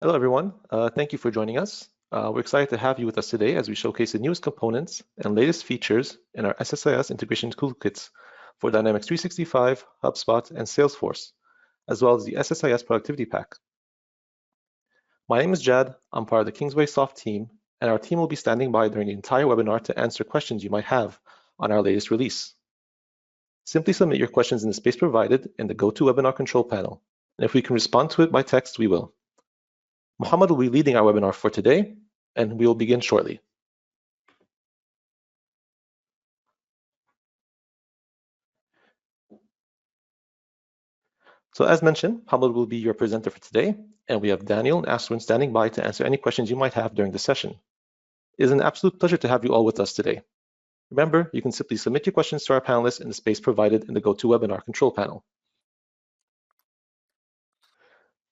Hello, everyone. Thank you for joining us. We're excited to have you with us today as we showcase the newest components and latest features in our SSIS integration toolkits for Dynamics 365, HubSpot, and Salesforce, as well as the SSIS Productivity Pack. My name is Jad. I'm part of the KingswaySoft team, and our team will be standing by during the entire webinar to answer questions you might have on our latest release. Simply submit your questions in the space provided in the GoToWebinar control panel, and if we can respond to it by text, we will. Muhammad will be leading our webinar for today, and we will begin shortly. So as mentioned, Muhammad will be your presenter for today, and we have Daniel and Aswin standing by to answer any questions you might have during the session. It is an absolute pleasure to have you all with us today. Remember, you can simply submit your questions to our panelists in the space provided in the GoToWebinar control panel.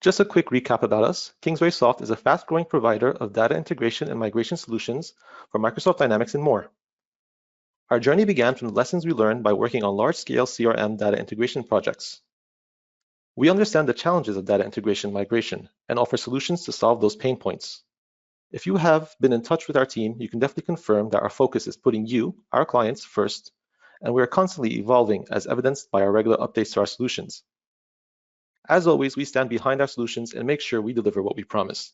Just a quick recap about us. KingswaySoft is a fast-growing provider of data integration and migration solutions for Microsoft Dynamics and more. Our journey began from the lessons we learned by working on large-scale CRM data integration projects. We understand the challenges of data integration and migration and offer solutions to solve those pain points. If you have been in touch with our team, you can definitely confirm that our focus is putting you, our clients, first, and we are constantly evolving as evidenced by our regular updates to our solutions. As always, we stand behind our solutions and make sure we deliver what we promise.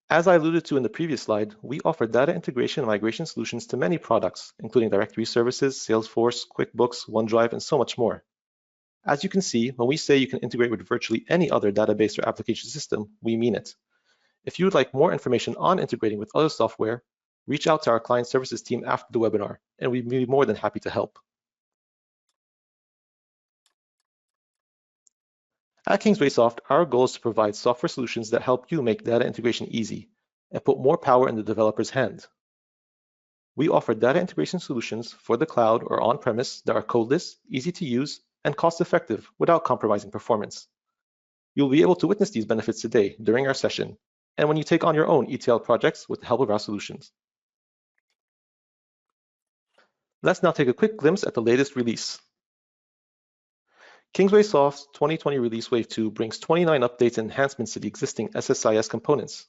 As I alluded to in the previous slide, we offer data integration and migration solutions to many products, including directory services, Salesforce, QuickBooks, OneDrive, and so much more. As you can see, when we say you can integrate with virtually any other database or application system, we mean it. If you would like more information on integrating with other software, reach out to our client services team after the webinar, and we'd be more than happy to help. At KingswaySoft, our goal is to provide software solutions that help you make data integration easy and put more power in the developer's hand. We offer data integration solutions for the cloud or on-premise that are codeless, easy to use, and cost-effective without compromising performance. You'll be able to witness these benefits today during our session and when you take on your own ETL projects with the help of our solutions. Let's now take a quick glimpse at the latest release. KingswaySoft's 2020 Release Wave 2 brings 29 updates and enhancements to the existing SSIS components.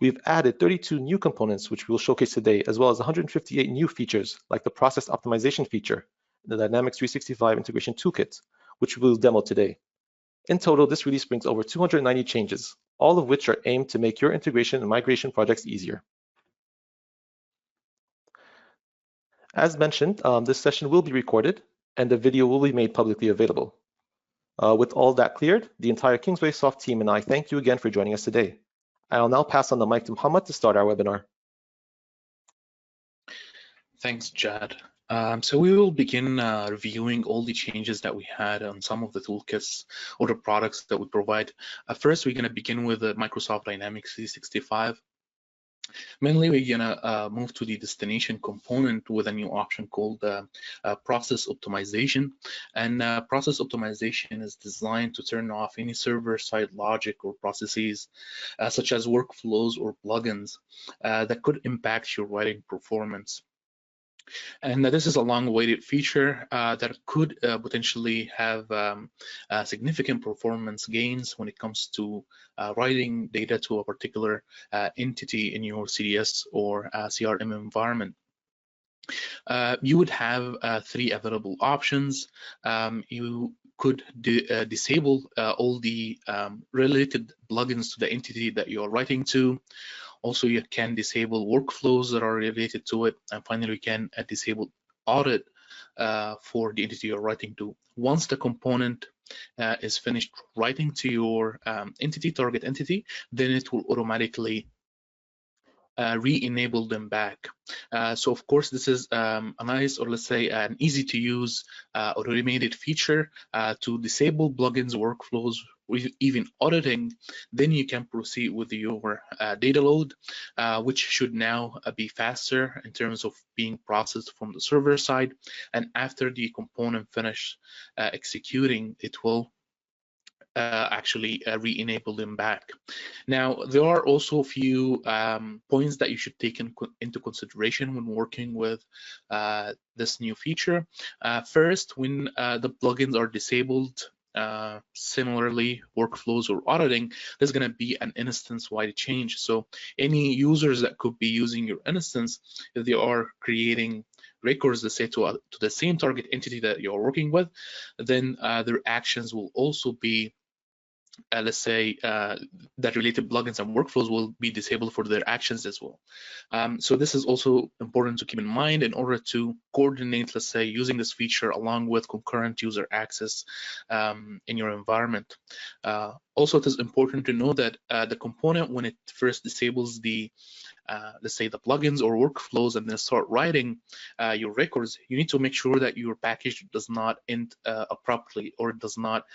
We've added 32 new components, which we will showcase today, as well as 158 new features, like the process optimization feature, the Dynamics 365 Integration Toolkit, which we will demo today. In total, this release brings over 290 changes, all of which are aimed to make your integration and migration projects easier. As mentioned, this session will be recorded, and the video will be made publicly available. With all that cleared, the entire KingswaySoft team and I thank you again for joining us today. I'll now pass on the mic to Muhammad to start our webinar. Thanks, Jad. So we will begin reviewing all the changes that we had on some of the toolkits or the products that we provide. First, we're going to begin with Microsoft Dynamics 365. Mainly, we're gonna move to the destination component with a new option called process optimization. And process optimization is designed to turn off any server-side logic or processes, such as workflows or plugins that could impact your writing performance. And this is a long-awaited feature that could potentially have significant performance gains when it comes to writing data to a particular entity in your CDS or CRM environment. You would have 3 available options. You could disable all the related plugins to the entity that you're writing to. Also, you can disable workflows that are related to it. And finally, you can disable audit for the entity you're writing to. Once the component is finished writing to your target entity, then it will automatically re-enable them back. So of course, this is a nice, or let's say an easy to use automated feature to disable plugins, workflows, with even auditing. Then you can proceed with your data load, which should now be faster in terms of being processed from the server side. And after the component finish executing, it will actually re-enable them back. Now, there are also a few points that you should take into consideration when working with this new feature. First, when the plugins are disabled, similarly workflows or auditing, there's going to be an instance-wide change. So any users that could be using your instance, if they are creating records, let's say to the same target entity that you're working with, then their actions will also be let's say that related plugins and workflows will be disabled for their actions as well. So this is also important to keep in mind in order to coordinate, let's say, using this feature along with concurrent user access in your environment. Also, it is important to know that the component, when it first disables the let's say the plugins or workflows and then start writing your records, you need to make sure that your package does not end abruptly or does not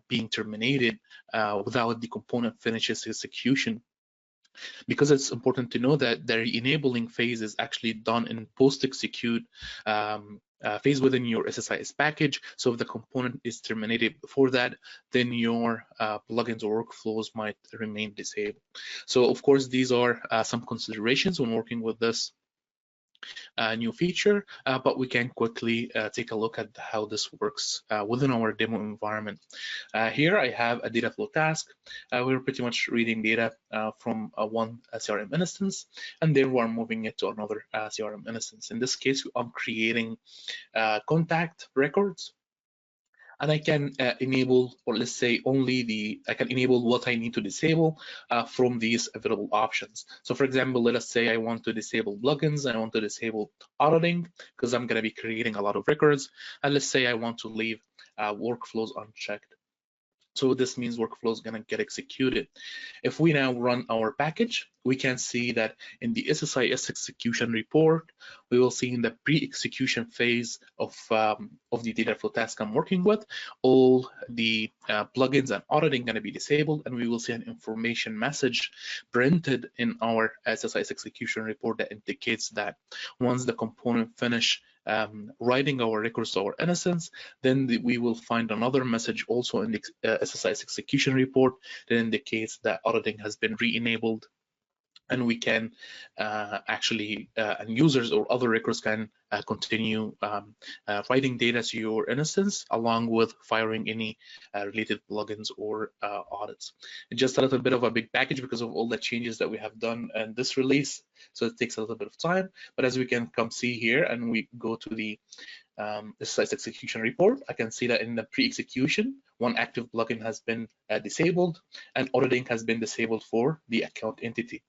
being terminated without the component finishes execution. Because it's important to know that the enabling phase is actually done in post-execute phase within your SSIS package. So if the component is terminated before that, then your plugins or workflows might remain disabled. So of course, these are some considerations when working with this new feature, but we can quickly take a look at how this works within our demo environment. Here I have a data flow task. We're pretty much reading data from one CRM instance, and then we're moving it to another CRM instance. In this case, I'm creating contact records, and I can enable, or let's say I can enable what I need to disable from these available options. So for example, let us say I want to disable plugins, I want to disable auditing because I'm going to be creating a lot of records, and let's say I want to leave workflows unchecked. So this means workflow is going to get executed. If we now run our package, we can see that in the SSIS execution report, we will see in the pre-execution phase of the data flow task I'm working with, all the plugins and auditing going to be disabled, and we will see an information message printed in our SSIS execution report that indicates that once the component finish writing our records to our instance, then we will find another message also in the SSIS execution report that indicates that auditing has been re-enabled, and we can actually, and users or other records can continue writing data to your instance along with firing any related plugins or audits. It's just a little bit of a big package because of all the changes that we have done in this release, so it takes a little bit of time. But as we can come see here, and we go to the SSIS execution report, I can see that in the pre-execution, one active plugin has been disabled and auditing has been disabled for the account entity.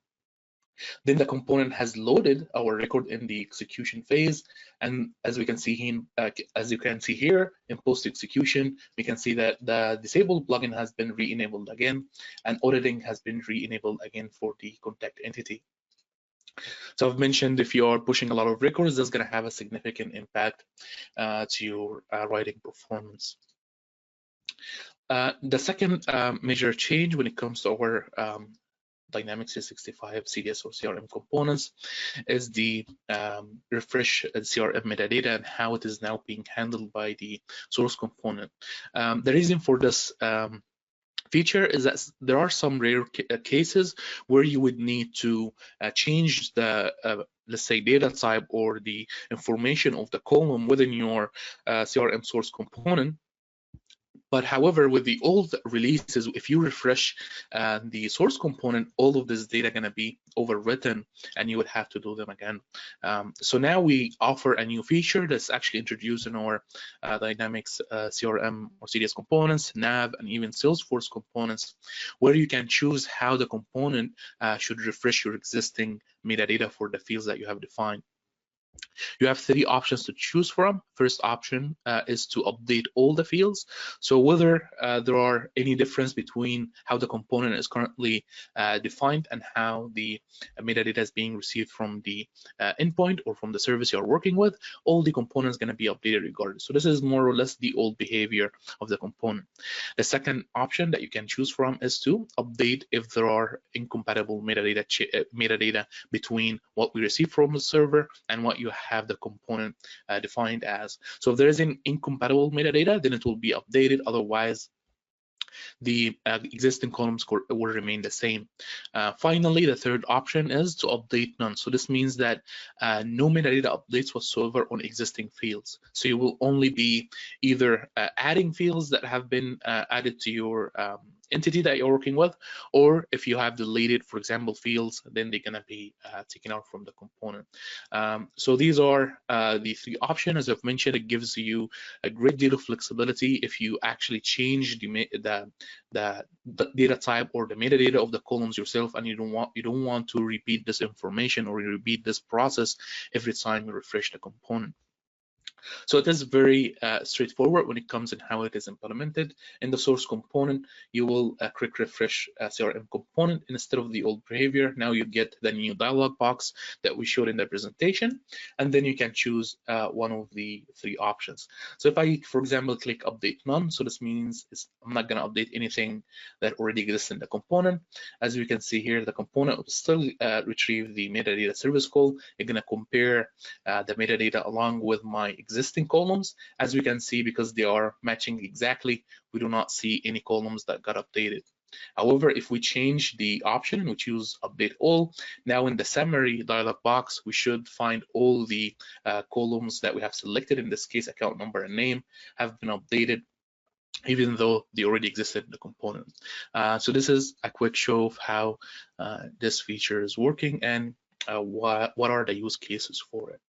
Then the component has loaded our record in the execution phase, and as you can see here in post execution, we can see that the disabled plugin has been re-enabled again, and auditing has been re-enabled again for the contact entity. So I've mentioned if you are pushing a lot of records, that's going to have a significant impact to your writing performance. The second major change when it comes to our Dynamics 365 CDS or CRM components is the refresh CRM metadata and how it is now being handled by the source component. The reason for this feature is that there are some rare cases where you would need to change the let's say data type or the information of the column within your CRM source component. But however, with the old releases, if you refresh the source component, all of this data going to be overwritten and you would have to do them again. So now we offer a new feature that's actually introduced in our Dynamics CRM or CDS components, nav, and even Salesforce components, where you can choose how the component should refresh your existing metadata for the fields that you have defined. You have three options to choose from. First option is to update all the fields. So whether there are any difference between how the component is currently defined and how the metadata is being received from the endpoint or from the service you're working with, all the components going to be updated regardless. So this is more or less the old behavior of the component. The second option that you can choose from is to update if there are incompatible metadata between what we receive from the server and what you have the component defined as. So if there is an incompatible metadata, then it will be updated. Otherwise, the existing columns will remain the same. Finally, the third option is to update none. So this means that no metadata updates whatsoever on existing fields. So you will only be either adding fields that have been added to your entity that you're working with, or if you have deleted, for example, fields, then they're going to be taken out from the component. So these are the three options. As I've mentioned, it gives you a great deal of flexibility if you actually change the data type or the metadata of the columns yourself, and you don't want to repeat this information or repeat this process every time you refresh the component. So it is very straightforward when it comes in how it is implemented. In the source component, you will quick refresh CRM component instead of the old behavior. Now you get the new dialog box that we showed in the presentation, and then you can choose one of the three options. So if I, for example, click update none, so this means I'm not going to update anything that already exists in the component. As you can see here, the component will still retrieve the metadata service call. You're going to compare the metadata along with my existing columns. As we can see, because they are matching exactly, we do not see any columns that got updated. However, if we change the option and we choose update all, now in the summary dialog box, we should find all the columns that we have selected, in this case, account number and name, have been updated, even though they already existed in the component. So this is a quick show of how this feature is working and what are the use cases for it.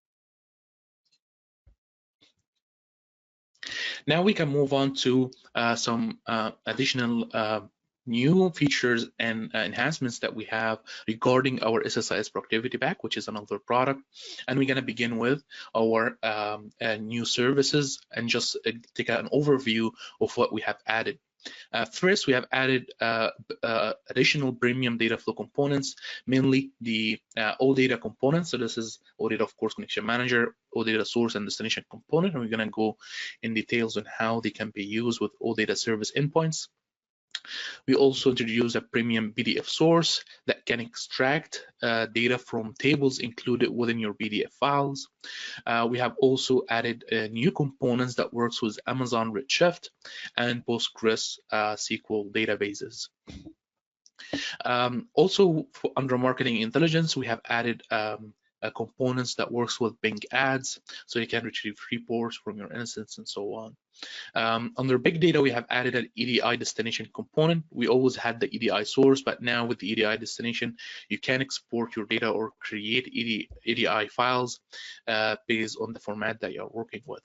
Now we can move on to some additional new features and enhancements that we have regarding our SSIS productivity pack, which is another product. And we're going to begin with our new services and just take an overview of what we have added. First, we have added additional premium data flow components, mainly the OData component. So this is OData, of course, connection manager, OData source and destination component, and we're going to go in details on how they can be used with OData service endpoints. We also introduced a premium PDF source that can extract data from tables included within your PDF files. We have also added new components that works with Amazon Redshift and PostgreSQL databases. Also, under marketing intelligence, we have added components that works with Bing ads, so you can retrieve reports from your instance and so on. Under big data, we have added an EDI destination component. We always had the EDI source, but now with the EDI destination, you can export your data or create EDI files based on the format that you're working with.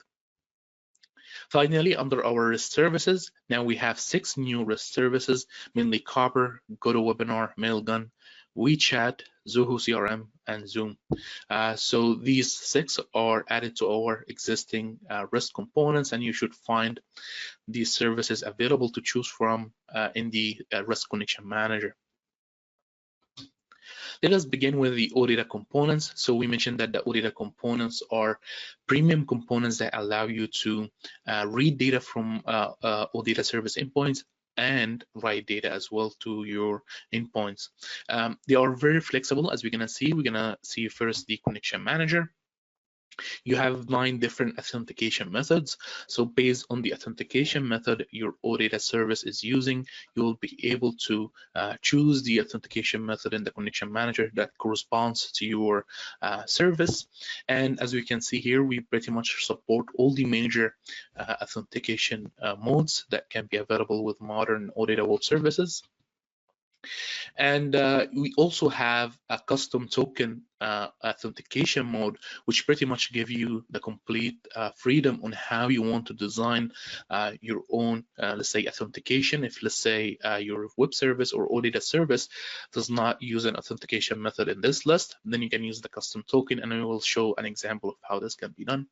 Finally, under our REST services, now we have 6 new REST services, mainly Copper, GoToWebinar, Mailgun, WeChat, Zoho CRM, and Zoom. So these 6 are added to our existing REST components, and you should find these services available to choose from in the REST Connection Manager. Let us begin with the OData components. So we mentioned that the OData components are premium components that allow you to read data from OData service endpoints and write data as well to your endpoints. They are very flexible, as we're going to see first the connection manager. You have 9 different authentication methods. So based on the authentication method your OData service is using, you will be able to choose the authentication method in the connection manager that corresponds to your service. And as we can see here, we pretty much support all the major authentication modes that can be available with modern OData web services. And we also have a custom token authentication mode, which pretty much give you the complete freedom on how you want to design your own, let's say, authentication. If, let's say, your web service or OData service does not use an authentication method in this list, then you can use the custom token, and I will show an example of how this can be done.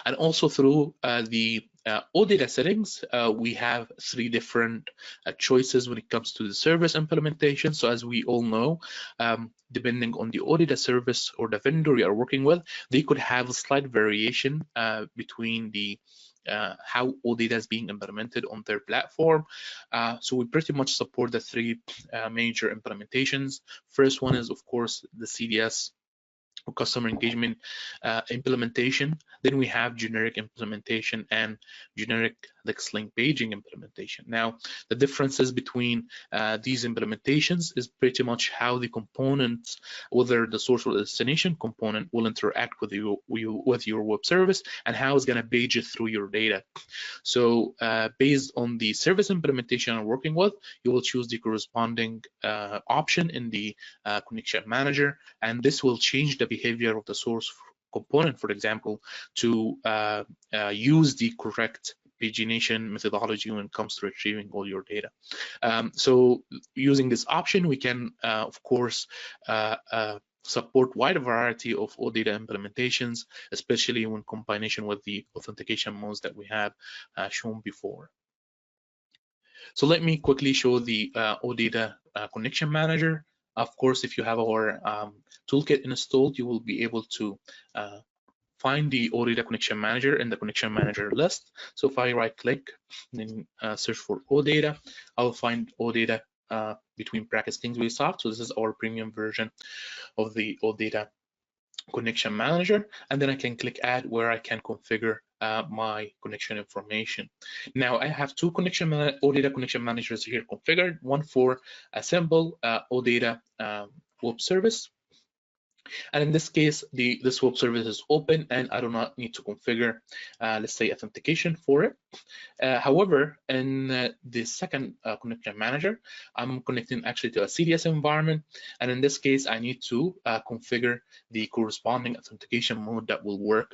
And also through the OData settings, we have 3 different choices when it comes to the service implementation. So as we all know, depending on the OData service or the vendor you are working with, they could have a slight variation between the how OData is being implemented on their platform. So we pretty much support the 3 major implementations. First one is, of course, the CDS or customer engagement implementation. Then we have generic implementation and generic link paging implementation. Now, the differences between these implementations is pretty much how the components, whether the source or the destination component, will interact with your web service, and how it's going to page it through your data. So based on the service implementation I'm working with, you will choose the corresponding option in the connection manager, and this will change the behavior of the source component, for example, to use the correct pagination methodology when it comes to retrieving all your data. So using this option, we can, of course, support wide variety of OData implementations, especially when combination with the authentication modes that we have shown before. So let me quickly show the OData connection manager. Of course, if you have our toolkit installed, you will be able to find the OData connection manager in the connection manager list. So if I right click and search for OData, I'll find OData between brackets KingswaySoft. So this is our premium version of the OData connection manager, and then I can click add, where I can configure my connection information. Now I have two OData connection managers here configured, one for a simple OData web service, and in this case this web service is open and I do not need to configure let's say authentication for it. However, in the second connection manager, I'm connecting actually to a CDS environment, and in this case I need to configure the corresponding authentication mode that will work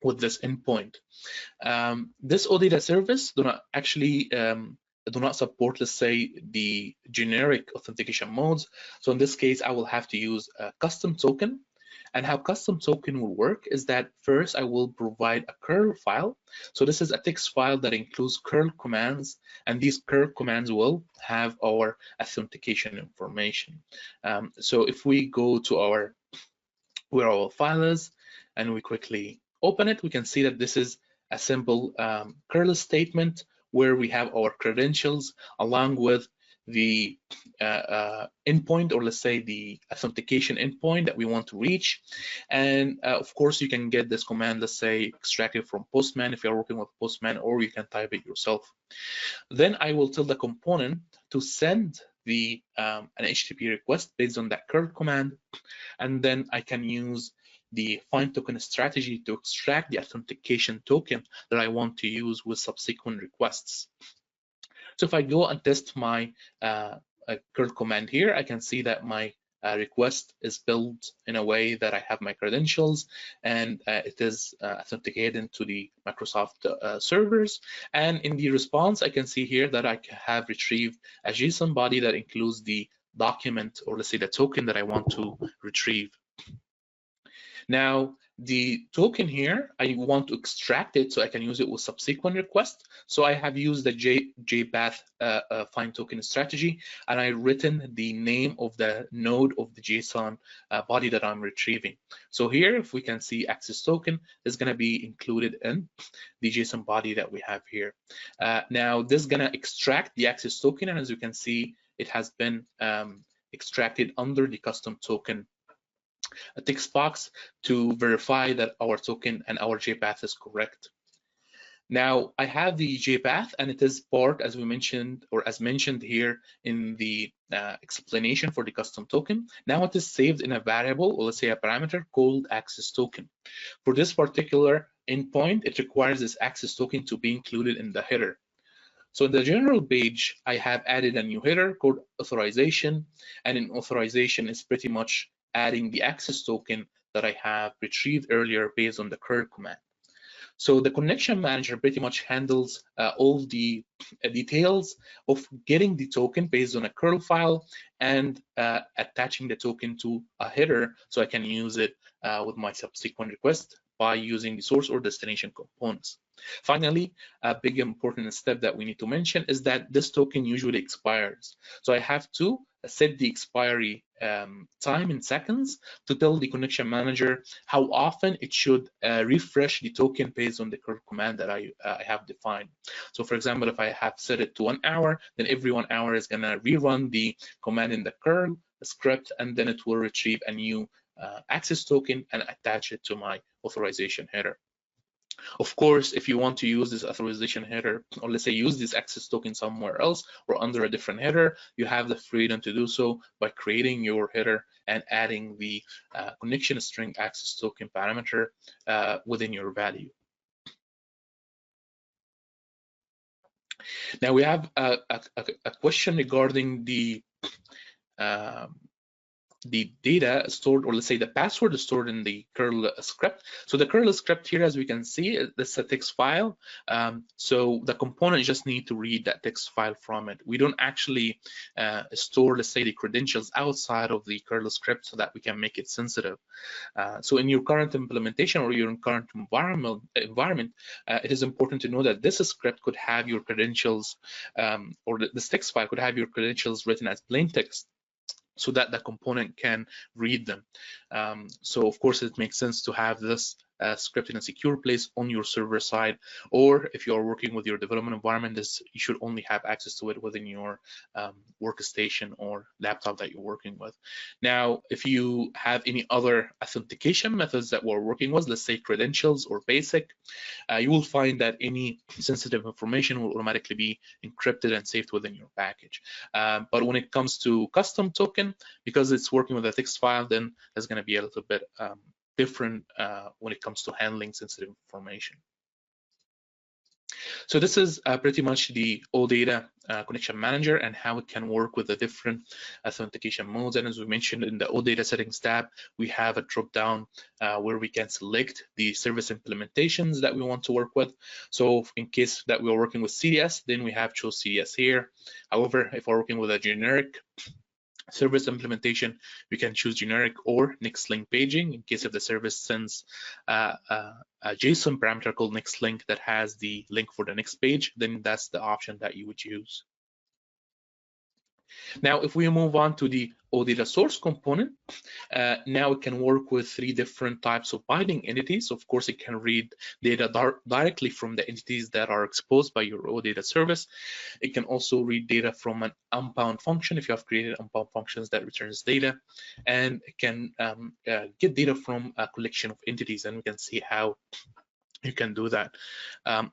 with this endpoint. This OData service do not actually do not support, let's say, the generic authentication modes. So in this case, I will have to use a custom token. And how custom token will work is that first I will provide a curl file. So this is a text file that includes curl commands, and these curl commands will have our authentication information. So if we go to where our file is and we quickly open it, we can see that this is a simple curl statement where we have our credentials along with the endpoint, or let's say the authentication endpoint that we want to reach. And of course, you can get this command, let's say, extracted from Postman if you're working with Postman, or you can type it yourself. Then I will tell the component to send the an HTTP request based on that curl command, and then I can use the find token strategy to extract the authentication token that I want to use with subsequent requests. So if I go and test my curl command here, I can see that my request is built in a way that I have my credentials and it is authenticated into the Microsoft servers. And in the response, I can see here that I have retrieved a JSON body that includes the document, or let's say the token that I want to retrieve. Now, the token here, I want to extract it so I can use it with subsequent requests. So I have used the JPath find token strategy, and I've written the name of the node of the JSON body that I'm retrieving. So here, if we can see access token is going to be included in the JSON body that we have here. Now, this is going to extract the access token, and as you can see, it has been extracted under the custom token a text box to verify that our token and our JPath is correct. Now I have the JPath, and it is part, as we mentioned, or as mentioned here in the explanation for the custom token. Now it is saved in a variable, or let's say a parameter called access token. For this particular endpoint, it requires this access token to be included in the header. So in the general page, I have added a new header called authorization, and in authorization is pretty much adding the access token that I have retrieved earlier based on the curl command. So the connection manager pretty much handles all the details of getting the token based on a curl file and attaching the token to a header so I can use it with my subsequent request by using the source or destination components. Finally, a big important step that we need to mention is that this token usually expires. So I have to set the expiry time in seconds to tell the connection manager how often it should refresh the token based on the curl command that I have defined. So for example, if I have set it to 1 hour, then every 1 hour is going to rerun the command in the curl script, and then it will retrieve a new access token and attach it to my authorization header. Of course, if you want to use this authorization header, or let's say use this access token somewhere else or under a different header, you have the freedom to do so by creating your header and adding the connection string access token parameter within your value. Now we have a question regarding the data stored, or let's say the password is stored in the curl script. So the curl script here, as we can see, it's a text file. So the component just need to read that text file from it. We don't actually store, let's say, the credentials outside of the curl script so that we can make it sensitive. So in your current implementation or your current environment, it is important to know that this script could have your credentials, or this text file could have your credentials written as plain text, so that the component can read them. So of course it makes sense to have this script in a secure place on your server side, or if you're working with your development environment, you should only have access to it within your workstation or laptop that you're working with. Now, if you have any other authentication methods that we're working with, let's say credentials or basic, you will find that any sensitive information will automatically be encrypted and saved within your package. But when it comes to custom token, because it's working with a text file, then there's going to be a little bit different when it comes to handling sensitive information. So this is pretty much the OData connection manager and how it can work with the different authentication modes. And as we mentioned in the OData settings tab, we have a drop down where we can select the service implementations that we want to work with. So in case that we're working with CDS, then we have choose CDS here. However, if we're working with a generic service implementation, we can choose generic or next link paging in case if the service sends a JSON parameter called next link that has the link for the next page, then that's the option that you would use. Now, if we move on to the OData source component, now it can work with 3 different types of binding entities. Of course, it can read data directly from the entities that are exposed by your OData service. It can also read data from an unbound function if you have created unbound functions that returns data, and it can get data from a collection of entities, and we can see how you can do that.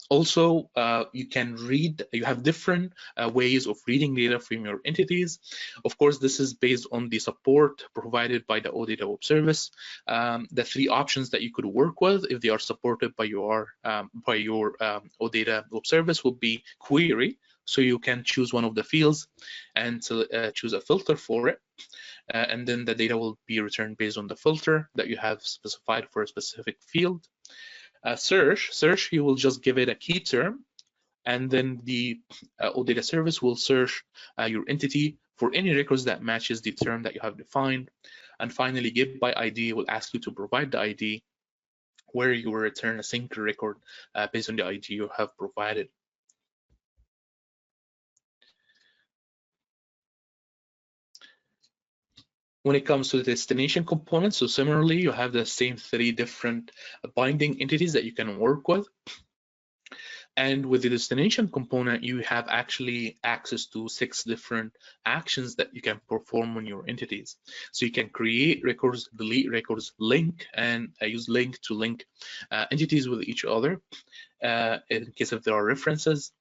Also, you have different ways of reading data from your entities. Of course, this is based on the support provided by the OData web service. The 3 options that you could work with, if they are supported by your OData web service, would be query. So you can choose one of the fields and choose a filter for it. And then the data will be returned based on the filter that you have specified for a specific field. Search, you will just give it a key term, and then the OData service will search your entity for any records that matches the term that you have defined. And finally, get by ID will ask you to provide the ID, where you will return a single record based on the ID you have provided. When it comes to the destination component, so similarly, you have the same 3 different binding entities that you can work with. And with the destination component, you have actually access to 6 different actions that you can perform on your entities. So you can create records, delete records, link, and use link to link entities with each other in case if there are references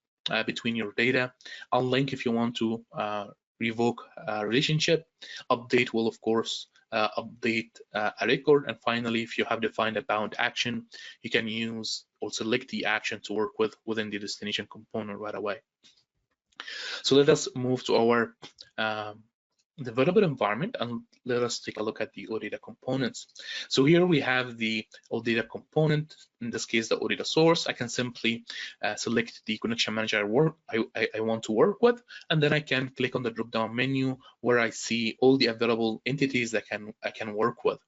between your data. Unlink if you want to revoke a relationship. Update will, of course, update a record. And finally, if you have defined a bound action, you can use or select the action to work with within the destination component right away. So let us move to our development environment and let us take a look at the OData components. So here we have the OData component, in this case the OData source. I can simply select the connection manager I want to work with, and then I can click on the drop down menu where I see all the available entities that I can work with.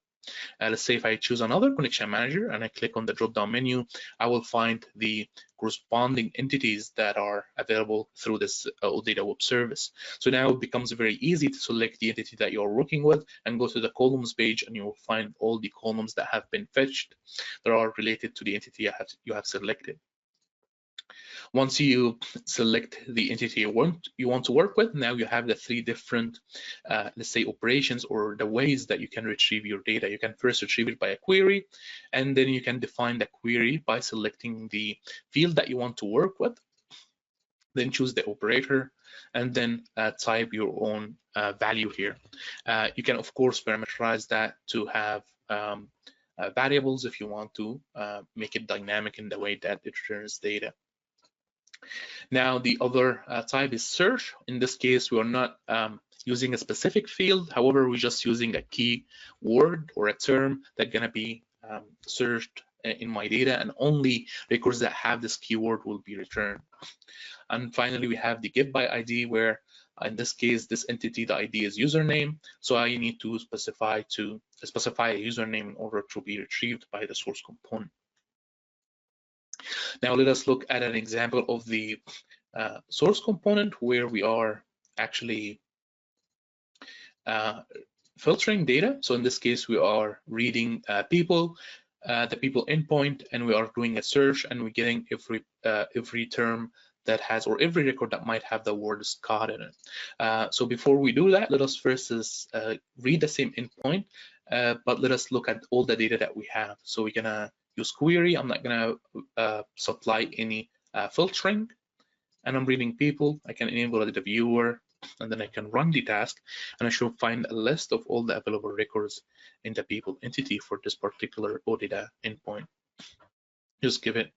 Let's say if I choose another connection manager and I click on the drop-down menu, I will find the corresponding entities that are available through this OData web service. So now it becomes very easy to select the entity that you're working with and go to the columns page, and you will find all the columns that have been fetched that are related to the entity you have selected. Once you select the entity you want to work with, now you have the three different, let's say, operations or the ways that you can retrieve your data. You can first retrieve it by a query, and then you can define the query by selecting the field that you want to work with, then choose the operator, and then type your own value here. You can, of course, parameterize that to have variables if you want to make it dynamic in the way that it returns data. Now, the other type is search. In this case, we are not using a specific field. However, we're just using a keyword or a term that's going to be searched in my data, and only records that have this keyword will be returned. And finally, we have the give by ID, where in this case, this entity, the ID is username. So I need to specify a username in order to be retrieved by the source component. Now let us look at an example of the source component where we are actually filtering data. So in this case, we are reading people, the people endpoint, and we are doing a search, and we're getting every term that has, or every record that might have the word Scott in it. So before we do that, let us first read the same endpoint, but let us look at all the data that we have. So we're gonna use query. I'm not gonna supply any filtering, and I'm reading people. I can enable the viewer, and then I can run the task, and I should find a list of all the available records in the people entity for this particular OData endpoint. Just give it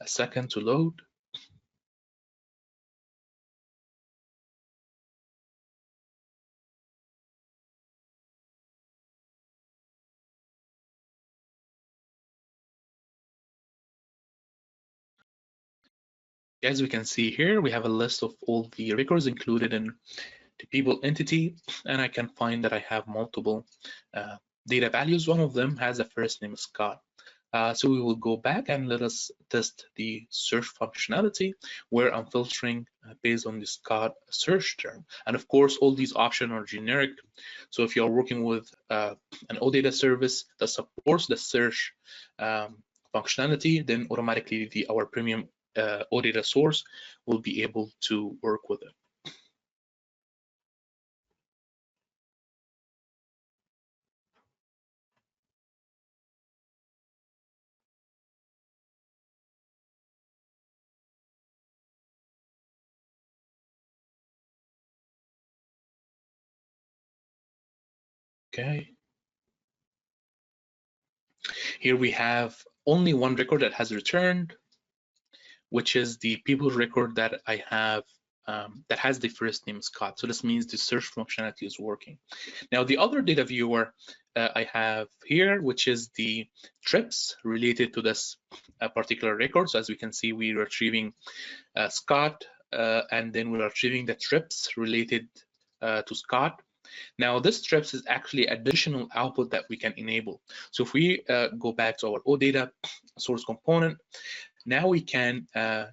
a second to load. As we can see here, we have a list of all the records included in the people entity, and I can find that I have multiple data values. One of them has a first name Scott. So we will go back and let us test the search functionality, where I'm filtering based on the Scott search term. And of course, all these options are generic. So if you're working with an OData service that supports the search functionality, then automatically our premium OData source will be able to work with it. Okay. Here we have only one record that has returned, which is the people record that I have that has the first name Scott. So this means the search functionality is working. Now the other data viewer I have here, which is the trips related to this particular record. So as we can see, we're retrieving Scott, and then we're retrieving the trips related to Scott. Now this trips is actually additional output that we can enable. So if we go back to our OData source component, now we can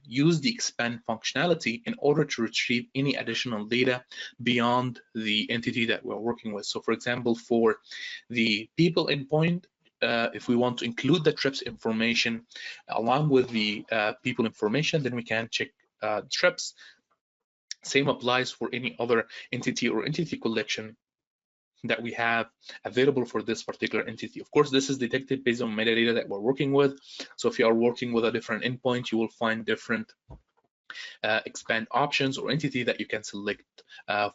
use the expand functionality in order to retrieve any additional data beyond the entity that we're working with. So for example, for the people endpoint, if we want to include the trips information along with the people information, then we can check trips. Same applies for any other entity or entity collection that we have available for this particular entity. Of course, this is detected based on metadata that we're working with. So if you are working with a different endpoint, you will find different expand options or entity that you can select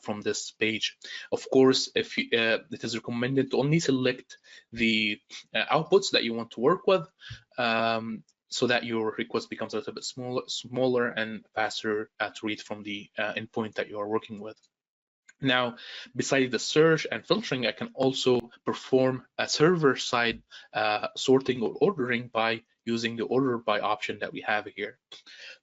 from this page. Of course, if it is recommended to only select the outputs that you want to work with, so that your request becomes a little bit smaller and faster to read from the endpoint that you are working with. Now, besides the search and filtering, I can also perform a server-side sorting or ordering by using the order by option that we have here.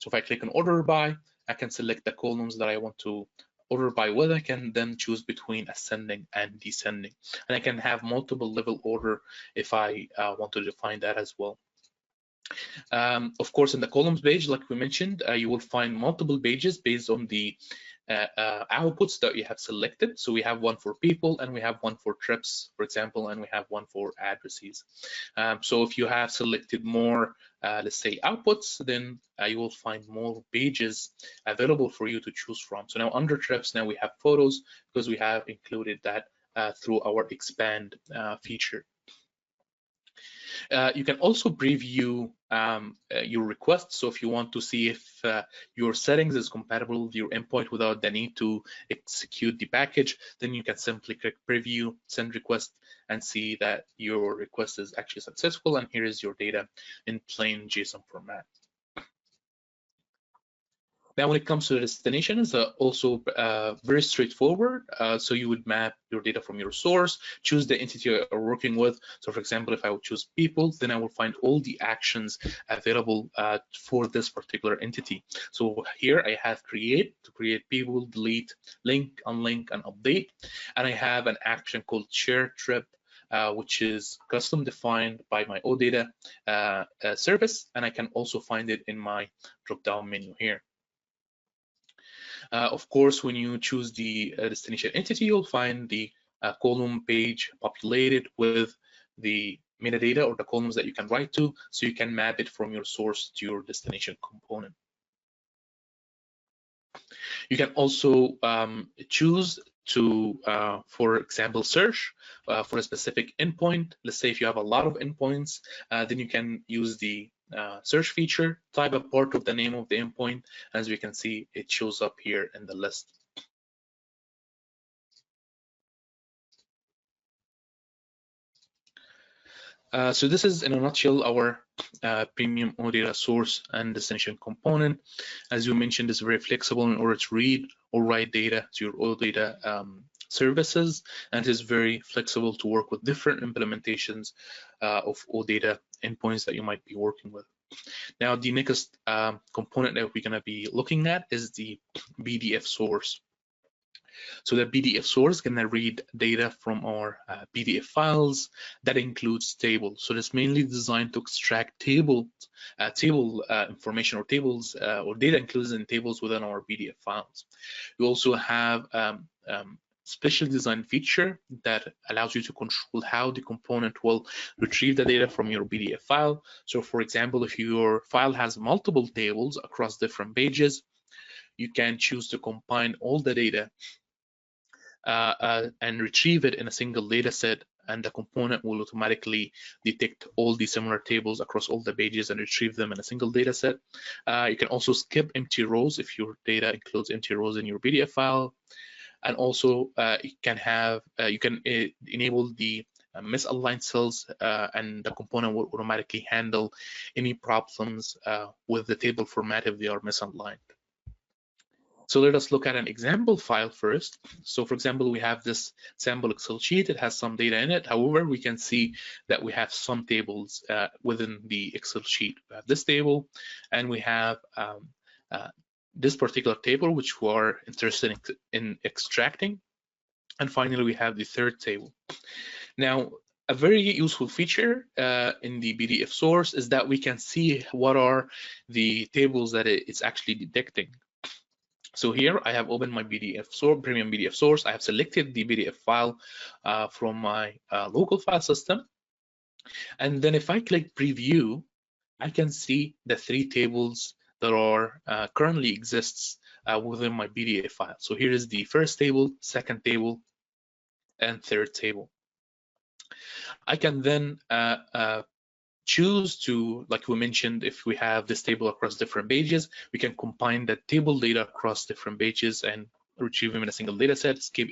So if I click on order by, I can select the columns that I want to order by with. I can then choose between ascending and descending. And I can have multiple level order if I want to define that as well. Of course, in the columns page, like we mentioned, you will find multiple pages based on the outputs that you have selected. So we have one for people, and we have one for trips, for example, and we have one for addresses. So if you have selected more, let's say, outputs, then you will find more pages available for you to choose from. So now under trips, now we have photos because we have included that through our expand feature. You can also preview your request. So if you want to see if your settings is compatible with your endpoint without the need to execute the package, then you can simply click preview, send request, and see that your request is actually successful. And here is your data in plain JSON format. Now, when it comes to the destination, it's also very straightforward. So you would map your data from your source, choose the entity you're working with. So for example, if I would choose people, then I will find all the actions available for this particular entity. So here I have create, to create people, delete, link, unlink, and update. And I have an action called share trip, which is custom defined by my OData service. And I can also find it in my drop-down menu here. Of course, when you choose the destination entity, you'll find the column page populated with the metadata or the columns that you can write to, so you can map it from your source to your destination component. You can also choose to, for example, search for a specific endpoint. Let's say if you have a lot of endpoints, then you can use the search feature, type a part of the name of the endpoint. As we can see, it shows up here in the list. So this is, in a nutshell, our premium OData source and destination component. As you mentioned, it's very flexible in order to read or write data to your OData services, and is very flexible to work with different implementations of OData endpoints that you might be working with. Now, the next component that we're going to be looking at is the PDF source. So the PDF source is going to read data from our PDF files that includes tables. So it's mainly designed to extract table information or tables or data included in tables within our PDF files. We also have special design feature that allows you to control how the component will retrieve the data from your PDF file. So for example, if your file has multiple tables across different pages, you can choose to combine all the data and retrieve it in a single data set, and the component will automatically detect all the similar tables across all the pages and retrieve them in a single data set. You can also skip empty rows if your data includes empty rows in your PDF file. And also you can enable the misaligned cells, and the component will automatically handle any problems with the table format if they are misaligned. So let us look at an example file first. So for example, we have this sample Excel sheet. It has some data in it. However, we can see that we have some tables within the Excel sheet. We have this table, and we have this particular table, which we are interested in extracting. And finally, we have the third table. Now, a very useful feature in the PDF source is that we can see what are the tables that it's actually detecting. So here I have opened my PDF source, premium PDF source. I have selected the PDF file from my local file system. And then if I click preview, I can see the three tables that are currently exists within my PDF file. So here is the first table, second table, and third table. I can then choose to, like we mentioned, if we have this table across different pages, we can combine the table data across different pages and retrieve them in a single data set, skip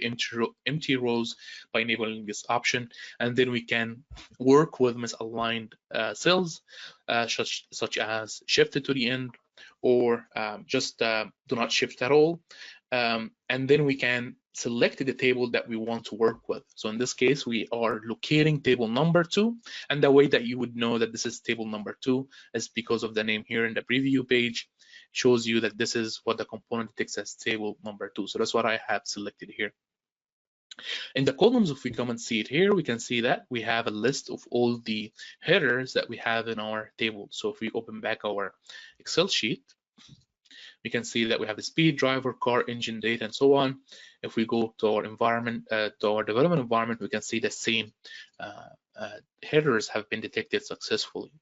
empty rows by enabling this option, and then we can work with misaligned cells, such as shift it to the end, or just do not shift at all. And then we can select the table that we want to work with. So in this case, we are locating table number 2, and the way that you would know that this is table number 2 is because of the name here in the preview page. Shows you that this is what the component detects as table number 2. So that's what I have selected here. In the columns, if we come and see it here, we can see that we have a list of all the headers that we have in our table. So if we open back our Excel sheet, we can see that we have the speed, driver, car, engine, data, and so on. If we go to our environment, to our development environment, we can see the same headers have been detected successfully.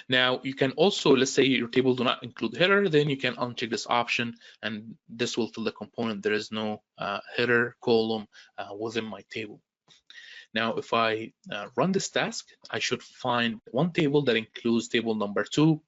Now, you can also, let's say your table do not include header, then you can uncheck this option, and this will tell the component there is no header column within my table. Now, if I run this task, I should find one table that includes table number 2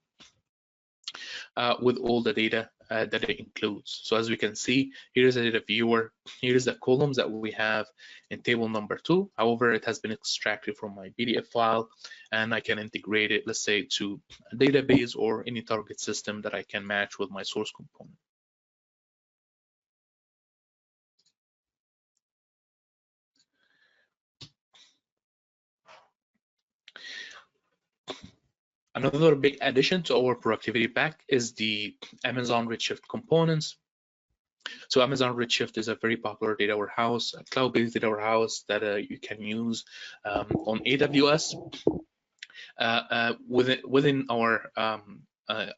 with all the data that it includes. So as we can see, here's a data viewer. Here's the columns that we have in table number 2. However, it has been extracted from my PDF file, and I can integrate it, let's say, to a database or any target system that I can match with my source component. Another big addition to our productivity pack is the Amazon Redshift components. So Amazon Redshift is a very popular data warehouse, a cloud-based data warehouse that you can use on AWS. Within our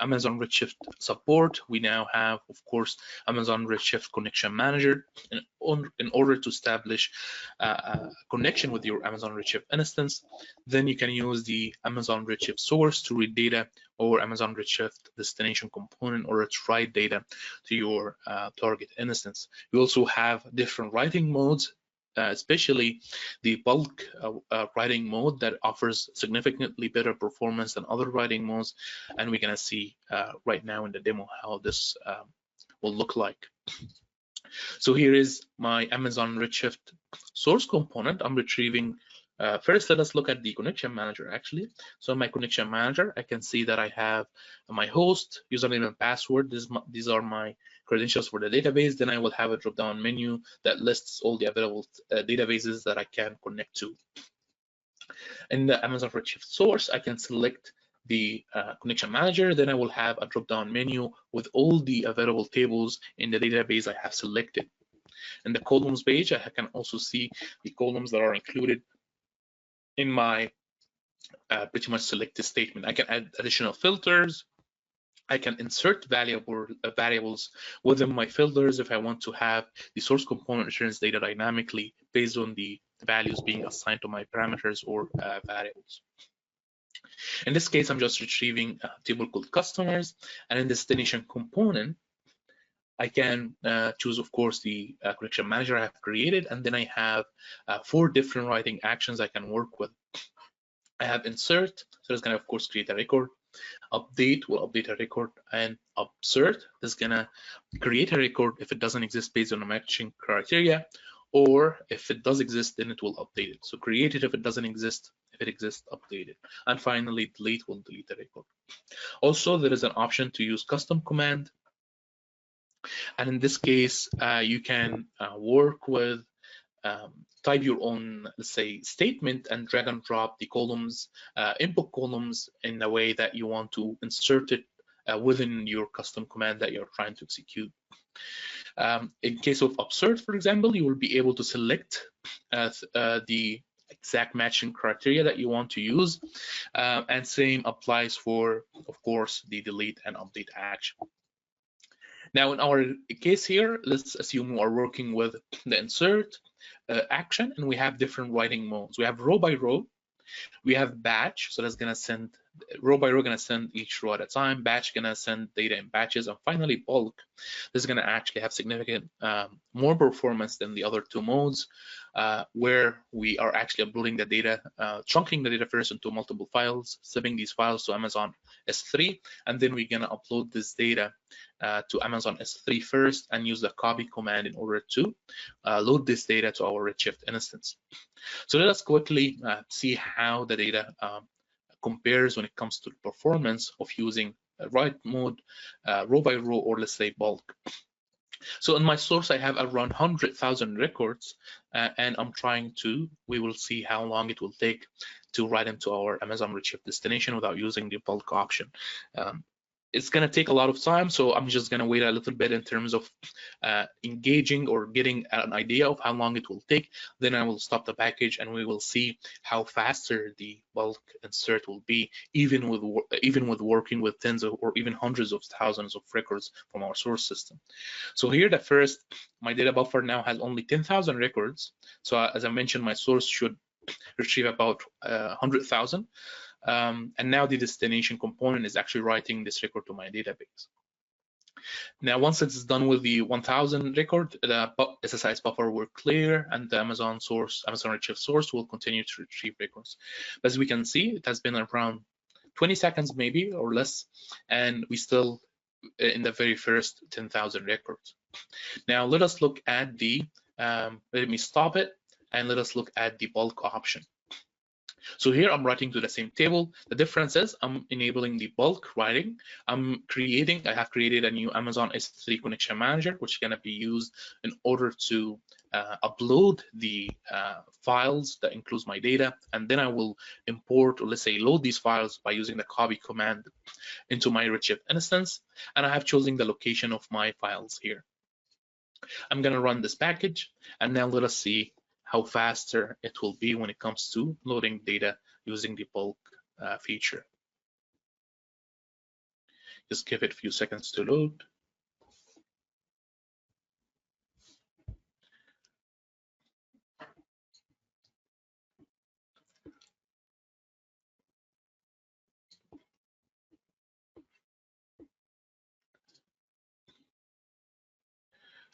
Amazon Redshift support, we now have, of course, Amazon Redshift Connection Manager. In order to establish a connection with your Amazon Redshift instance, then you can use the Amazon Redshift source to read data, or Amazon Redshift destination component, or to write data to your target instance. You also have different writing modes, especially the bulk writing mode that offers significantly better performance than other writing modes, and we're going to see right now in the demo how this will look like. So here is my Amazon Redshift source component. I'm retrieving first, let us look at the connection manager actually. So in my connection manager, I can see that I have my host, username and password. These are my credentials for the database. Then I will have a drop-down menu that lists all the available databases that I can connect to. In the Amazon Redshift source, I can select the connection manager. Then I will have a drop-down menu with all the available tables in the database I have selected. In the columns page, I can also see the columns that are included in my pretty much selected statement. I can add additional filters. I can insert variables within my filters if I want to have the source component returns data dynamically based on the values being assigned to my parameters or variables. In this case, I'm just retrieving a table called customers, and in the destination component, I can choose, of course, the connection manager I have created, and then I have 4 different writing actions I can work with. I have insert, so it's going to, of course, create a record. Update will update a record, and upsert is going to create a record if it doesn't exist based on a matching criteria, or if it does exist, then it will update it. So create it if it doesn't exist. If it exists, update it. And finally, delete will delete the record. Also, there is an option to use custom command. And in this case, you can work with type your own, let's say, statement and drag and drop the columns, input columns in a way that you want to insert it within your custom command that you're trying to execute. In case of upsert, for example, you will be able to select the exact matching criteria that you want to use, and same applies for, of course, the delete and update action. Now, in our case here, let's assume we are working with the insert action, and we have different writing modes. We have row by row, we have batch, so that's gonna send row by row, gonna send each row at a time. Batch gonna send data in batches, and finally bulk. This is gonna actually have significant more performance than the other 2 modes, where we are actually uploading the data, chunking the data first into multiple files, saving these files to Amazon S3, and then we're gonna upload this data to Amazon S3 first and use the copy command in order to load this data to our Redshift instance. So let us quickly see how the data compares when it comes to the performance of using write mode, row by row, or let's say bulk. So in my source, I have around 100,000 records, and I'm trying to, we will see how long it will take to write into our Amazon Redshift destination without using the bulk option. it's going to take a lot of time, so I'm just going to wait a little bit in terms of engaging or getting an idea of how long it will take. Then I will stop the package and we will see how faster the bulk insert will be, even with working with tens of or even hundreds of thousands of records from our source system. So here, the first, my data buffer now has only 10,000 records. So as I mentioned, my source should retrieve about 100,000. And now the destination component is actually writing this record to my database. Now, once it's done with the 1000 record, the SSIS buffer will clear, and the Amazon Redshift source will continue to retrieve records. As we can see, it has been around 20 seconds maybe or less, and we still in the very first 10,000 records. Now let us look at the, let me stop it, and let us look at the bulk option. So here I'm writing to the same table. The difference is I'm enabling the bulk writing. I have created a new Amazon S3 connection manager, which is going to be used in order to upload the files that includes my data. And then I will import, or let's say load these files by using the copy command into my Redshift instance. And I have chosen the location of my files here. I'm going to run this package, and now let us see how faster it will be when it comes to loading data using the bulk feature. Just give it a few seconds to load.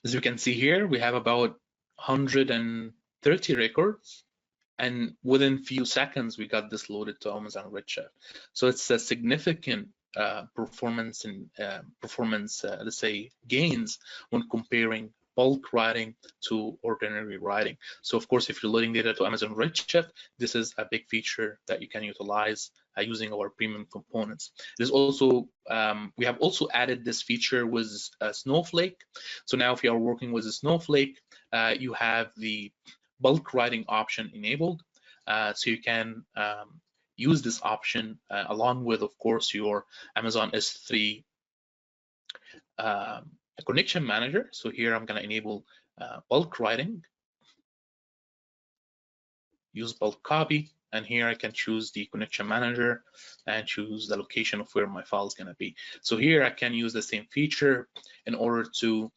As you can see here, we have about 130 records, and within few seconds we got this loaded to Amazon Redshift. So it's a significant performance and let's say gains when comparing bulk writing to ordinary writing. So of course, if you're loading data to Amazon Redshift, this is a big feature that you can utilize using our premium components. There's also we have also added this feature with Snowflake. So now if you are working with a Snowflake, you have the bulk writing option enabled, so you can use this option along with, of course, your Amazon S3 connection manager. So here I'm going to enable bulk writing, use bulk copy, and here I can choose the connection manager and choose the location of where my file is going to be. So here I can use the same feature in order to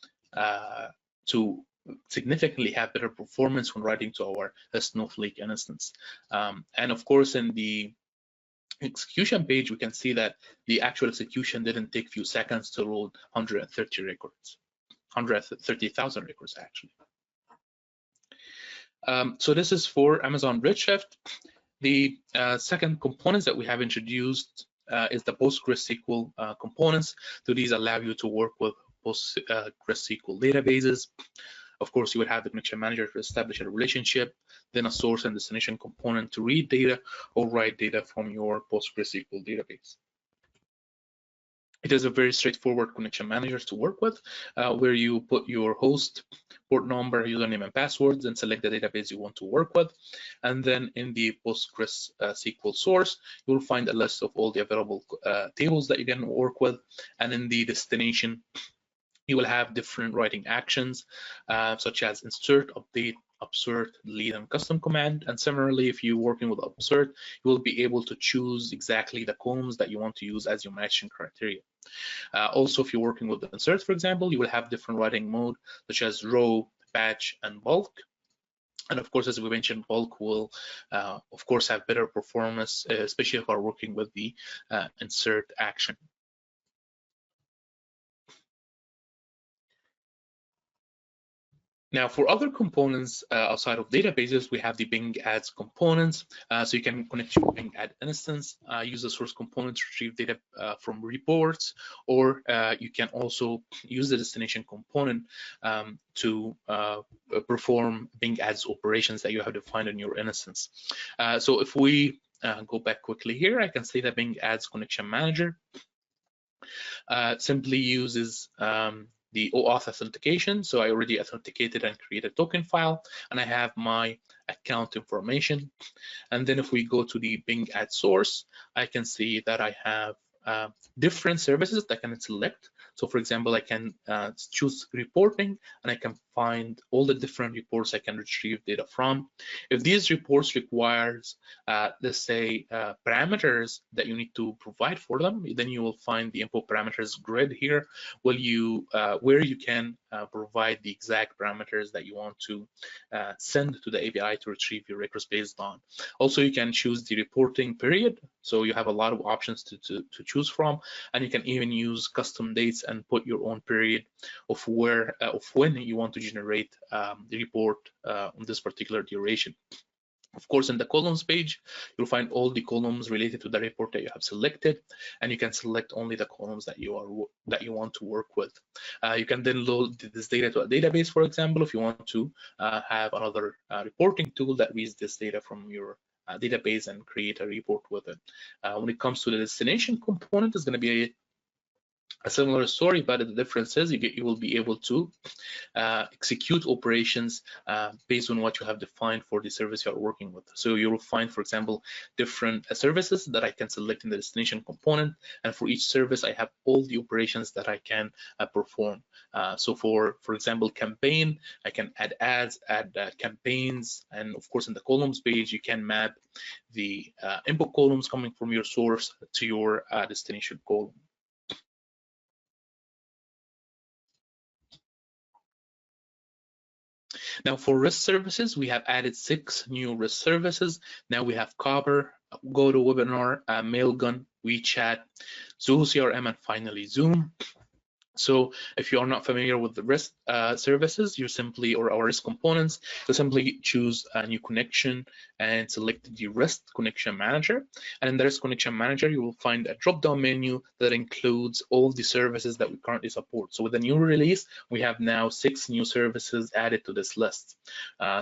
significantly have better performance when writing to our Snowflake instance. And of course, in the execution page, we can see that the actual execution didn't take a few seconds to load 130 records, 130,000 records actually. So this is for Amazon Redshift. The second components that we have introduced is the PostgreSQL components. So these allow you to work with PostgreSQL databases. Of course, you would have the connection manager to establish a relationship, then a source and destination component to read data or write data from your PostgreSQL database. It is a very straightforward connection manager to work with, where you put your host, port number, username, and passwords, and select the database you want to work with. And then in the PostgreSQL source, you will find a list of all the available tables that you can work with. And in the destination, you will have different writing actions, such as insert, update, upsert, delete, and custom command. And similarly, if you're working with upsert, you will be able to choose exactly the columns that you want to use as your matching criteria. Also, if you're working with insert, for example, you will have different writing mode, such as row, batch, and bulk. And of course, as we mentioned, bulk will, of course, have better performance, especially if we're working with the insert action. Now, for other components outside of databases, we have the Bing Ads components. So you can connect your Bing Ad instance, use the source component to retrieve data from reports, or you can also use the destination component to perform Bing Ads operations that you have defined in your instance. So if we go back quickly here, I can say that Bing Ads connection manager simply uses the OAuth authentication. So I already authenticated and created a token file, and I have my account information. And then if we go to the Bing Ad source, I can see that I have different services that I can select. So for example, I can choose reporting, and I can find all the different reports I can retrieve data from. If these reports requires, let's say, parameters that you need to provide for them, then you will find the input parameters grid here, where you can provide the exact parameters that you want to send to the API to retrieve your records based on. Also, you can choose the reporting period, so you have a lot of options to choose from, and you can even use custom dates and put your own period of when you want to generate the report on this particular duration. Of course, in the columns page, you'll find all the columns related to the report that you have selected, and you can select only the columns that you want to work with. You can then load this data to a database, for example, if you want to have another reporting tool that reads this data from your database and create a report with it. When it comes to the destination component, it's going to be a similar story, but the difference is you will be able to execute operations based on what you have defined for the service you are working with. So you will find, for example, different services that I can select in the destination component, and for each service I have all the operations that I can perform. So for example, campaign, I can add ads, add campaigns, and of course in the columns page you can map the input columns coming from your source to your destination column. Now for REST services, we have added 6 new REST services. Now we have Copper, GoToWebinar, Mailgun, WeChat, Zoho CRM, and finally Zoom. So if you are not familiar with the REST services, or our REST components, you simply choose a new connection and select the REST connection manager. And in the REST connection manager, you will find a drop-down menu that includes all the services that we currently support. So with the new release, we have now 6 new services added to this list.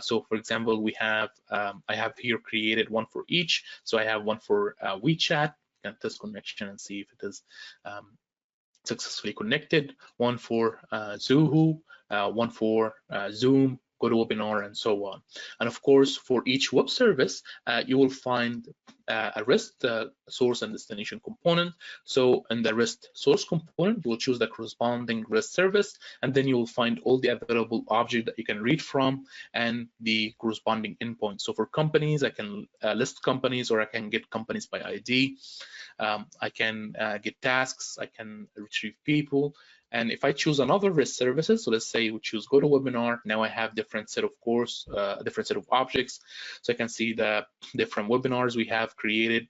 So for example, we have I have here created one for each. So I have one for WeChat. You can test connection and see if it is successfully connected, one for Zoho, one for Zoom, GoToWebinar, and so on. And of course, for each web service, you will find a REST source and destination component. So in the REST source component, you will choose the corresponding REST service, and then you will find all the available objects that you can read from and the corresponding endpoints. So for companies, I can list companies, or I can get companies by ID. I can get tasks, I can retrieve people. And if I choose another REST services, so let's say we choose GoToWebinar, now I have different set of different set of objects. So I can see the different webinars we have created,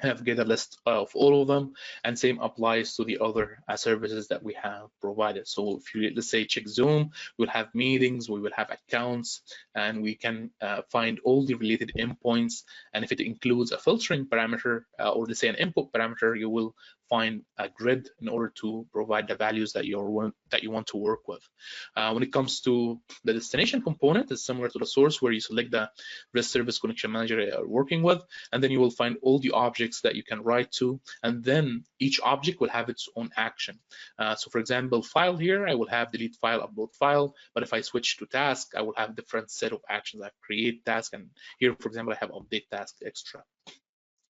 have get a list of all of them, and same applies to the other services that we have provided. So if you, let's say, check Zoom, we'll have meetings, we will have accounts, and we can find all the related endpoints. And if it includes a filtering parameter, or let's say an input parameter, you will find a grid in order to provide the values that you want to work with. When it comes to the destination component, it's similar to the source, where you select the REST service connection manager you're working with, and then you will find all the objects that you can write to, and then each object will have its own action. So for example, file here, I will have delete file, upload file, but if I switch to task, I will have different set of actions. I create task, and here, for example, I have update task extra.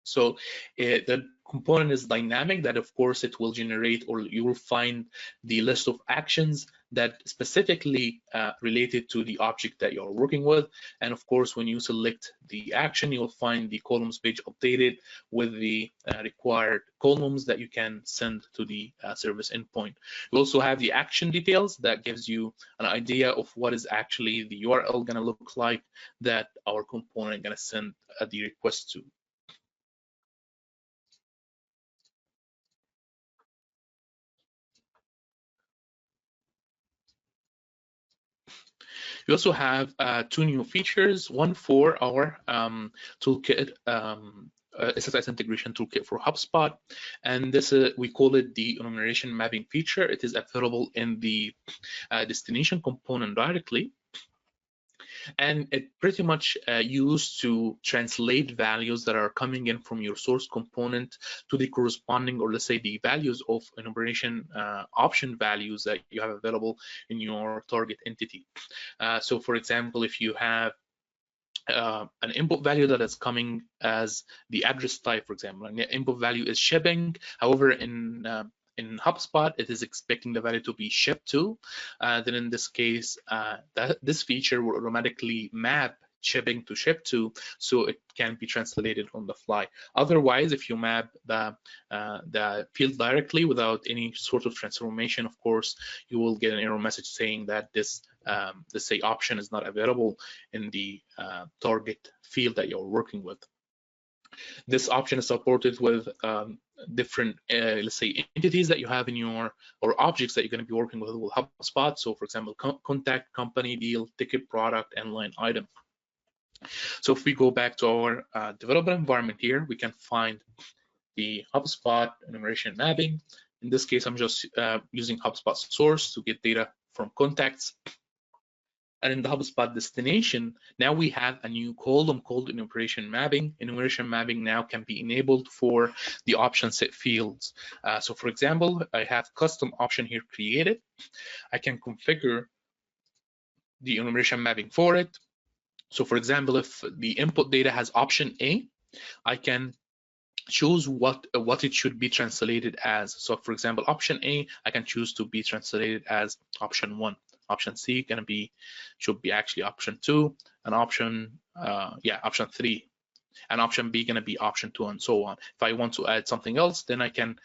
So the component is dynamic, that of course it will generate, or you will find the list of actions that specifically related to the object that you're working with. And of course, when you select the action, you'll find the columns page updated with the required columns that you can send to the service endpoint. You also have the action details that gives you an idea of what is actually the URL gonna look like that our component gonna send the request to. We also have 2 new features, one for our toolkit, SSIS integration toolkit for HubSpot, and this we call it the enumeration mapping feature. It is available in the destination component directly, and it pretty much used to translate values that are coming in from your source component to the corresponding, or let's say the values of enumeration option values that you have available in your target entity. So for example, if you have an input value that is coming as the address type, for example, and the input value is shipping. However, in HubSpot, it is expecting the value to be shipped to. Then in this case, this feature will automatically map shipping to ship to, so it can be translated on the fly. Otherwise, if you map the field directly without any sort of transformation, of course, you will get an error message saying that this let's say option is not available in the target field that you're working with. This option is supported with different, let's say, entities that you have in your, or objects that you're going to be working with HubSpot. So, for example, contact, company, deal, ticket, product, and line item. So if we go back to our developer environment here, we can find the HubSpot enumeration mapping. In this case, I'm just using HubSpot source to get data from contacts. And in the HubSpot destination, now we have a new column called enumeration mapping. Enumeration mapping now can be enabled for the option set fields. So for example, I have custom option here created. I can configure the enumeration mapping for it. So for example, if the input data has option A, I can choose what it should be translated as. So for example, option A, I can choose to be translated as option 1. Option C should be actually option 2, and option 3, and option B gonna be option 2, and so on. If I want to add something else, then I can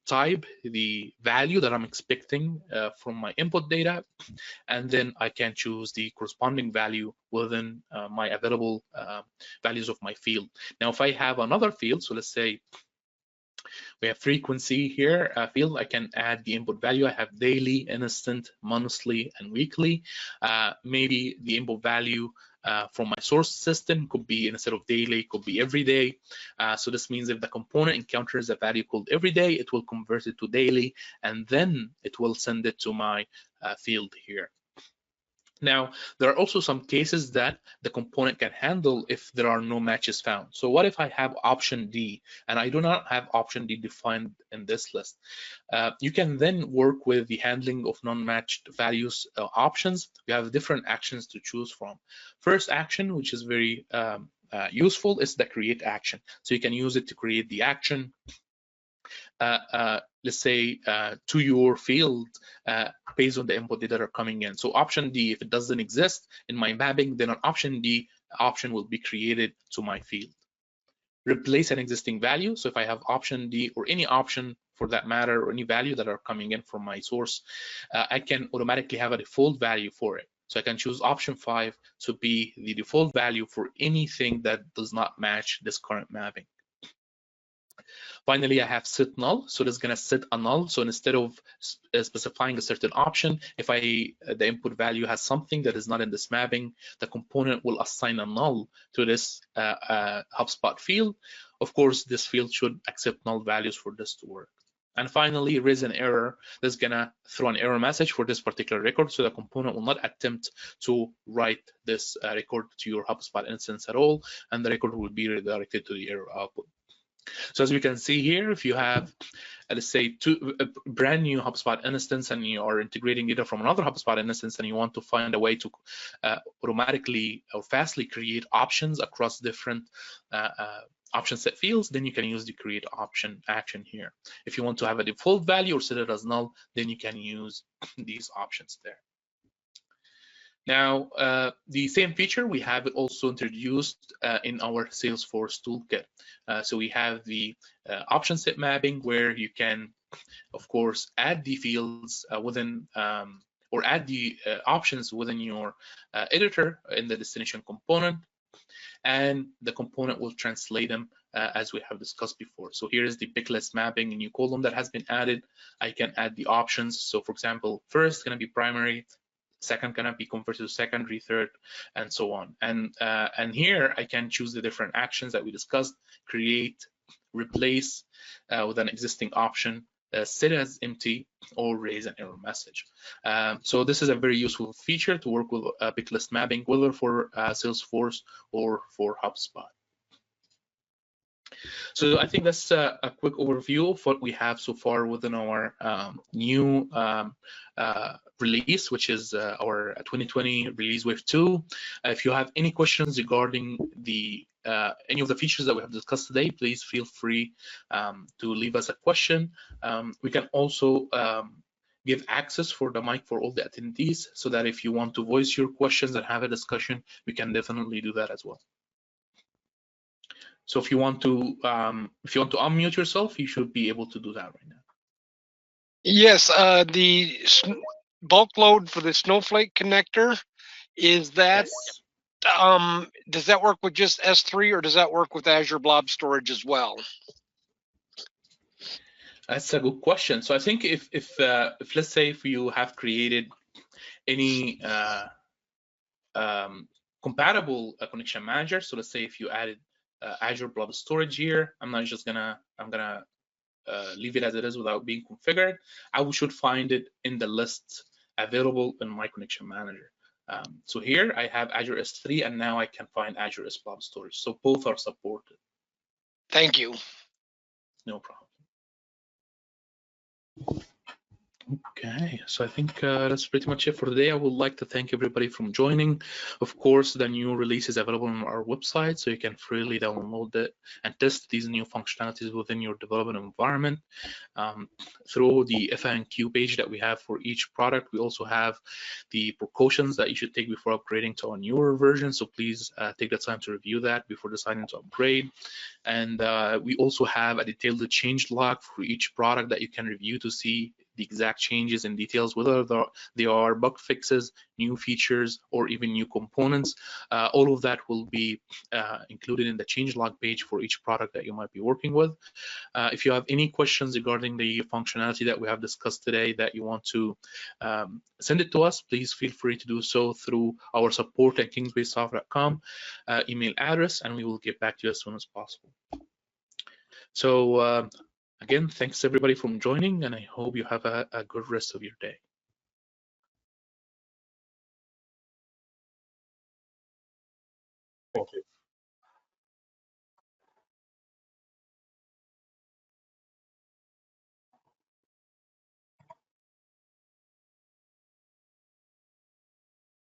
type the value that I'm expecting from my input data, and then I can choose the corresponding value within my available values of my field. Now, if I have another field, so let's say we have frequency here field, I can add the input value. I have daily, instant, monthly, and weekly. Maybe the input value from my source system could be, instead of daily, could be every day. So this means if the component encounters a value called every day, it will convert it to daily, and then it will send it to my field here. Now, there are also some cases that the component can handle if there are no matches found. So what if I have option D and I do not have option D defined in this list? You can then work with the handling of non-matched values options. We have different actions to choose from. First action, which is very useful, is the create action. So you can use it to create the action. Let's say to your field based on the input data that are coming in. So option D, if it doesn't exist in my mapping, then an option D option will be created to my field. Replace an existing value. So if I have option D, or any option for that matter, or any value that are coming in from my source, I can automatically have a default value for it. So I can choose option 5 to be the default value for anything that does not match this current mapping. Finally, I have set null, so it's going to set a null. So instead of specifying a certain option, if the input value has something that is not in this mapping, the component will assign a null to this HubSpot field. Of course, this field should accept null values for this to work. And finally, raise an error. That's going to throw an error message for this particular record, so the component will not attempt to write this record to your HubSpot instance at all, and the record will be redirected to the error output. So as we can see here, if you have, let's say, a brand new HubSpot instance and you are integrating data from another HubSpot instance and you want to find a way to automatically or fastly create options across different option set fields, then you can use the create option action here. If you want to have a default value or set it as null, then you can use these options there. Now, the same feature we have it also introduced in our Salesforce toolkit. So we have the option set mapping, where you can, of course, add the fields within or add the options within your editor in the destination component, and the component will translate them as we have discussed before. So here is the Picklist mapping, a new column that has been added. I can add the options. So for example, first going to be primary, second gonna be converted to secondary, third, and so on. And here I can choose the different actions that we discussed: create, replace with an existing option, set as empty, or raise an error message. So this is a very useful feature to work with Picklist mapping, whether for Salesforce or for HubSpot. So I think that's a quick overview of what we have so far within our new release, which is our 2020 release wave 2. If you have any questions regarding the any of the features that we have discussed today, please feel free to leave us a question. We can also give access for the mic for all the attendees, so that if you want to voice your questions and have a discussion, we can definitely do that as well. So if you want to unmute yourself, you should be able to do that right now. Yes, the bulk load for the Snowflake connector, is that Yes. does that work with just S3 or does that work with Azure Blob Storage as well? That's a good question. So I think if let's say if you have created any compatible connection manager, so let's say if you added Azure Blob Storage here, I'm gonna leave it as it is without being configured. I should find it in the list available in my connection manager. So here I have Azure S3, and now I can find Azure S Blob Storage. So both are supported. Thank you. No problem. Okay, so I think that's pretty much it for today. I would like to thank everybody from joining. Of course, the new release is available on our website, so you can freely download it and test these new functionalities within your development environment. Through the FAQ page that we have for each product, we also have the precautions that you should take before upgrading to our newer version. So please take the time to review that before deciding to upgrade. And we also have a detailed change log for each product that you can review to see the exact changes and details, whether they are bug fixes, new features, or even new components. All of that will be included in the changelog page for each product that you might be working with. If you have any questions regarding the functionality that we have discussed today that you want to send it to us, please feel free to do so through our support at KingswaySoft.com email address, and we will get back to you as soon as possible. So again, thanks everybody for joining, and I hope you have a good rest of your day. Thank you.